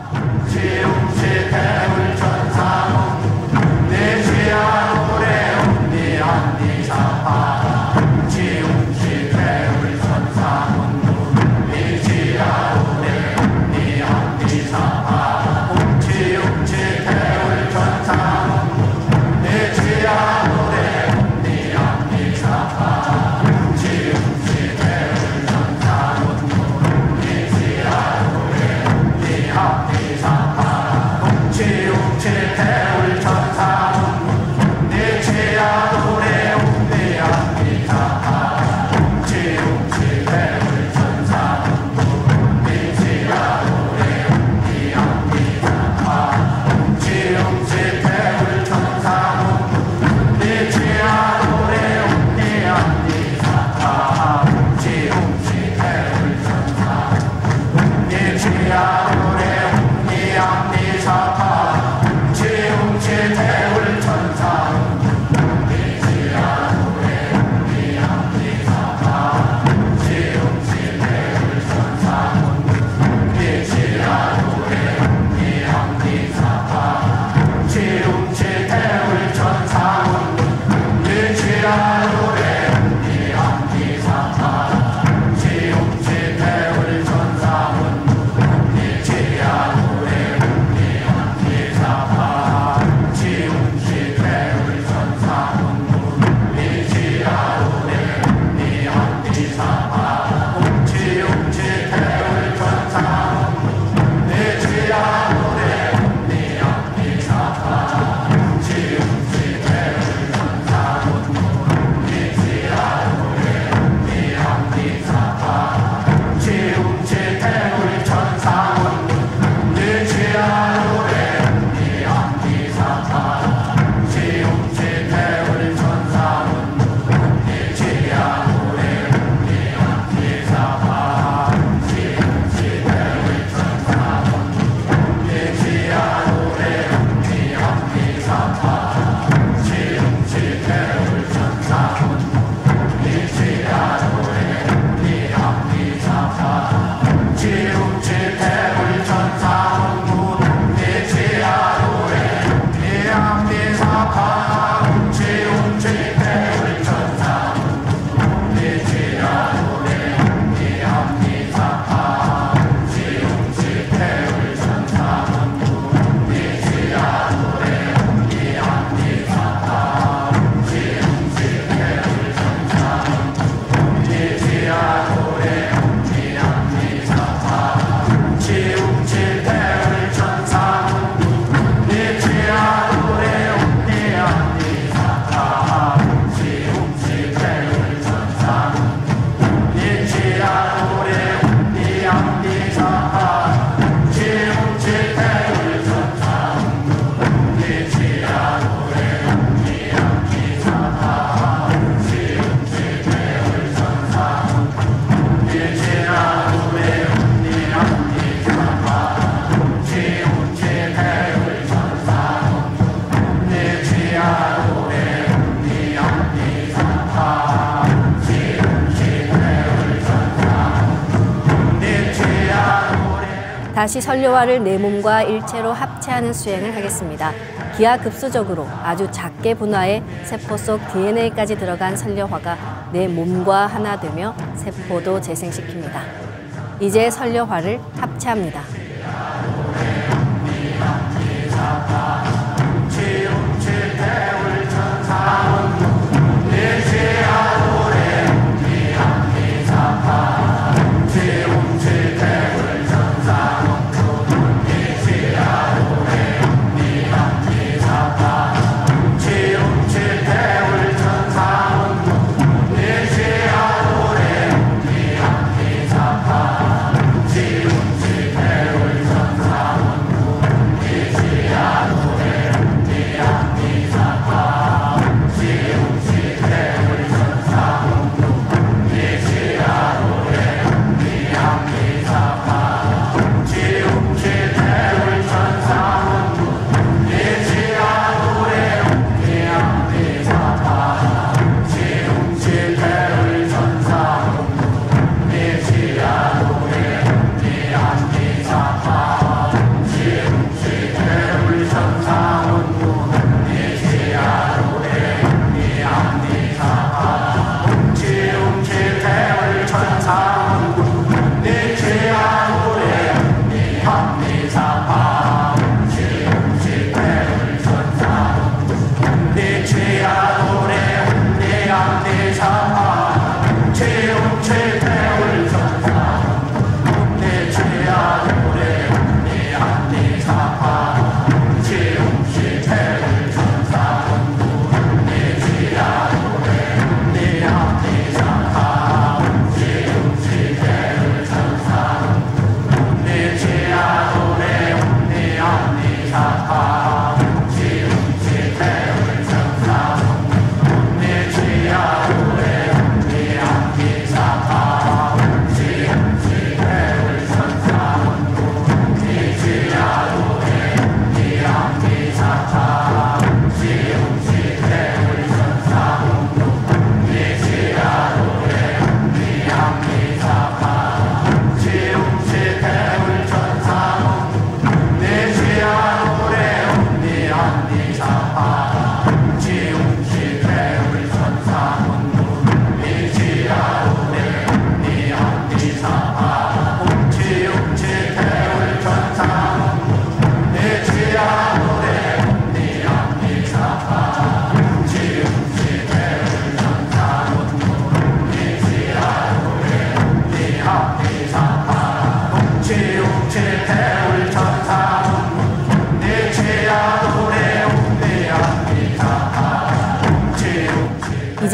다시 설료화를 내 몸과 일체로 합체하는 수행을 하겠습니다. 기하급수적으로 아주 작게 분화해 세포 속 DNA까지 들어간 설료화가 내 몸과 하나 되며 세포도 재생시킵니다. 이제 설료화를 합체합니다. 지웅지 대울 천사원구 니지야노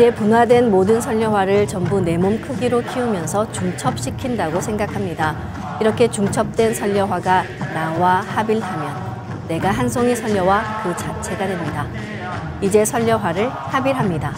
이제 분화된 모든 설려화를 전부 내 몸 크기로 키우면서 중첩시킨다고 생각합니다. 이렇게 중첩된 설려화가 나와 합일하면 내가 한 송이 설려화 그 자체가 됩니다. 이제 설려화를 합일합니다.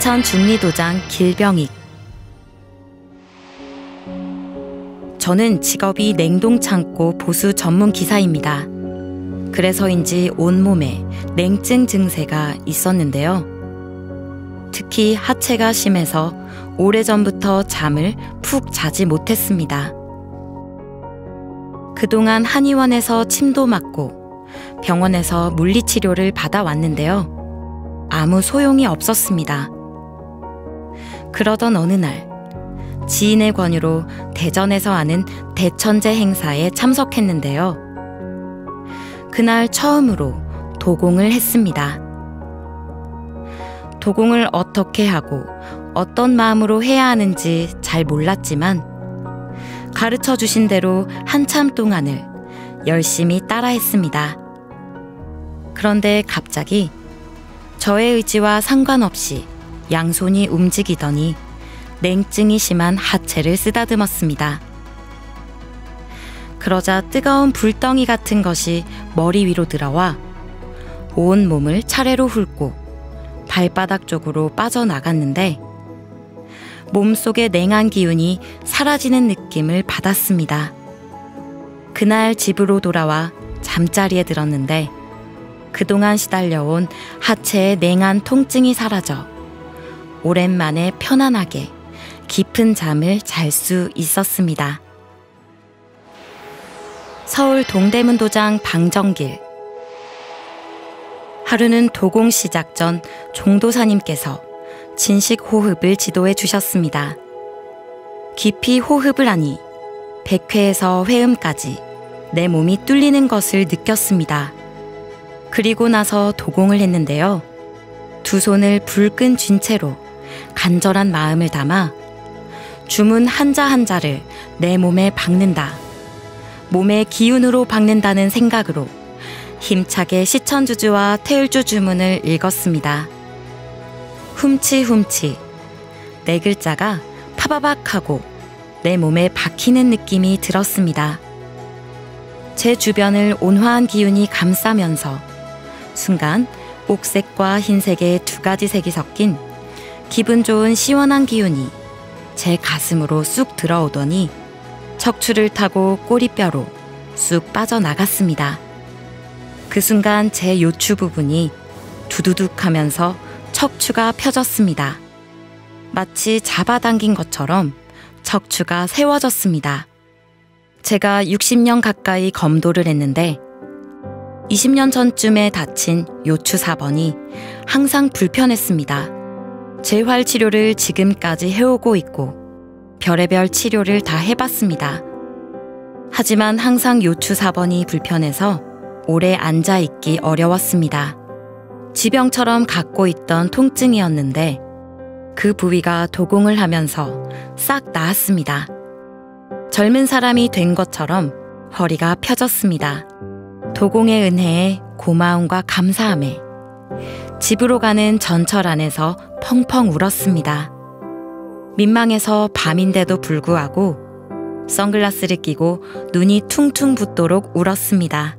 이천 중리도장 길병익. 저는 직업이 냉동창고 보수 전문 기사입니다. 그래서인지 온몸에 냉증 증세가 있었는데요. 특히 하체가 심해서 오래전부터 잠을 푹 자지 못했습니다. 그동안 한의원에서 침도 맞고 병원에서 물리치료를 받아왔는데요. 아무 소용이 없었습니다. 그러던 어느 날 지인의 권유로 대전에서 하는 대천제 행사에 참석했는데요. 그날 처음으로 도공을 했습니다. 도공을 어떻게 하고 어떤 마음으로 해야 하는지 잘 몰랐지만 가르쳐 주신 대로 한참 동안을 열심히 따라했습니다. 그런데 갑자기 저의 의지와 상관없이 양손이 움직이더니 냉증이 심한 하체를 쓰다듬었습니다. 그러자 뜨거운 불덩이 같은 것이 머리 위로 들어와 온 몸을 차례로 훑고 발바닥 쪽으로 빠져나갔는데 몸속의 냉한 기운이 사라지는 느낌을 받았습니다. 그날 집으로 돌아와 잠자리에 들었는데 그동안 시달려온 하체의 냉한 통증이 사라져 오랜만에 편안하게 깊은 잠을 잘 수 있었습니다. 서울 동대문도장 방정길. 하루는 도공 시작 전 종도사님께서 진식 호흡을 지도해 주셨습니다. 깊이 호흡을 하니 100회에서 회음까지 내 몸이 뚫리는 것을 느꼈습니다. 그리고 나서 도공을 했는데요. 두 손을 불끈 쥔 채로 간절한 마음을 담아 주문 한자 한자를 내 몸에 박는다. 몸의 기운으로 박는다는 생각으로 힘차게 시천주주와 태울주 주문을 읽었습니다. 훔치 네 글자가 파바박하고 내 몸에 박히는 느낌이 들었습니다. 제 주변을 온화한 기운이 감싸면서 순간 옥색과 흰색의 두 가지 색이 섞인 기분 좋은 시원한 기운이 제 가슴으로 쑥 들어오더니 척추를 타고 꼬리뼈로 쑥 빠져나갔습니다. 그 순간 제 요추 부분이 두두둑 하면서 척추가 펴졌습니다. 마치 잡아당긴 것처럼 척추가 세워졌습니다. 제가 60년 가까이 검도를 했는데 20년 전쯤에 다친 요추 4번이 항상 불편했습니다. 재활 치료를 지금까지 해오고 있고 별의별 치료를 다 해봤습니다. 하지만 항상 요추 4번이 불편해서 오래 앉아있기 어려웠습니다. 지병처럼 갖고 있던 통증이었는데 그 부위가 도공을 하면서 싹 나았습니다. 젊은 사람이 된 것처럼 허리가 펴졌습니다. 도공의 은혜에 고마움과 감사함에 집으로 가는 전철 안에서 펑펑 울었습니다. 민망해서 밤인데도 불구하고 선글라스를 끼고 눈이 퉁퉁 붓도록 울었습니다.